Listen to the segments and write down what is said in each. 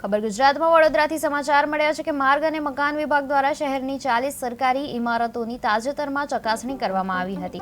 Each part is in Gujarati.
ખબર ગુજરાતમાં વડોદરાથી સમાચાર મળ્યા છે કે માર્ગ અને મકાન વિભાગ દ્વારા શહેરની 40 સરકારી ઇમારતોની તાજેતરમાં ચકાસણી કરવામાં આવી હતી,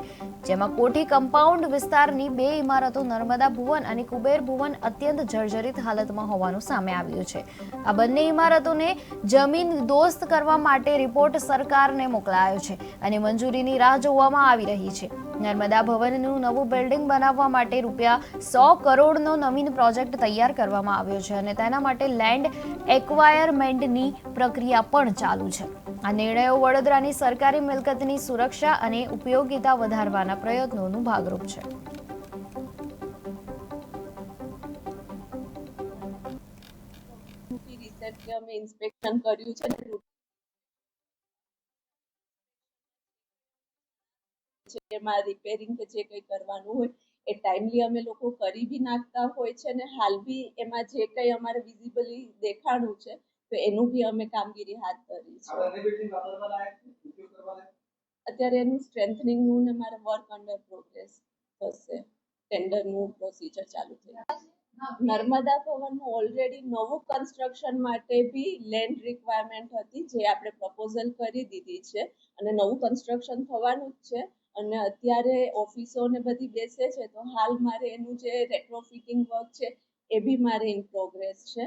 જેમાં કોઠી કમ્પાઉન્ડ વિસ્તારની 2 ઇમારતો નર્મદા ભુવન અને કુબેર ભુવન અત્યંત જર્જરિત હાલતમાં હોવાનું સામે આવ્યું છે। આ બંને ઇમારતોને જમીન દોસ્ત કરવા માટે રિપોર્ટ સરકારને મોકલાયો છે અને મંજૂરીની રાહ જોવામાં આવી રહી છે। નર્મદા ભવનનું નવું બિલ્ડિંગ બનાવવા માટે રૂપિયા 100 કરોડનો નવીન પ્રોજેક્ટ તૈયાર કરવામાં આવ્યો છે અને તેના માટે લેન્ડ એક્વાયરમેન્ટની પ્રક્રિયા પણ ચાલુ છે। આ નિર્ણયો વડોદરાની સરકારી મિલકતની સુરક્ષા અને ઉપયોગિતા વધારવાના પ્રયત્નોનું ભાગરૂપ છે। રિસેન્ટલી અમે ઇન્સ્પેક્શન કર્યું છે જેમાં રિપેરિંગ કે જે કંઈ કરવાનું હોય એ ટાઈમલી અમે લોકો કરી બી નાખતા હોય છે અને હાલ બી એમાં જે કંઈ અમારે વિઝિબલી દેખાણું છે તો એનું બી અમે કામગીરી હાથ ધરી છે। અત્યારે એનું સ્ટ્રેન્થનિંગનું ને મારે વર્ક અંડર પ્રોગ્રેસ થશે, ટેન્ડરનું પ્રોસિજર ચાલુ થઈ ગયું। નર્મદા ભવનનું ઓલરેડી નવું કન્સ્ટ્રક્શન માટે બી લેન્ડ રિક્વાયરમેન્ટ હતી, જે આપણે પ્રપોઝલ કરી દીધી છે અને નવું કન્સ્ટ્રક્શન થવાનું જ છે અને અત્યારે ઓફિસો ને બધી બેસે છે તો હાલ મારે એનું જે રેટ્રોફિટિંગ વર્ક છે એ બી મારે ઇન પ્રોગ્રેસ છે।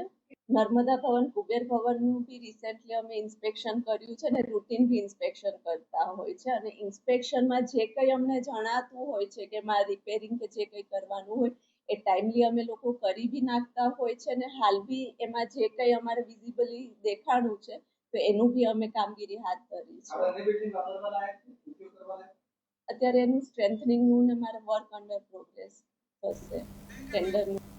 નર્મદા ભવન કુબેર ભવનનું બી રિસેન્ટલી અમે ઇન્સ્પેક્શન કર્યું છે અને રૂટીન બી ઇન્સ્પેક્શન કરતા હોય છે અને ઇન્સ્પેક્શનમાં જે કંઈ અમને જણાતું હોય છે કે મારે રિપેરિંગ કે જે કંઈ કરવાનું હોય એ ટાઈમલી અમે લોકો કરી બી નાખતા હોય છે અને હાલ બી એમાં જે કંઈ અમારે વિઝિબલી દેખાણું છે તો એનું બી અમે કામગીરી હાથ ધરી છે। અત્યારે એનું સ્ટ્રેન્થનિંગનું ને મારે વર્ક અંડર પ્રોગ્રેસ થશે, ટેન્ડરનું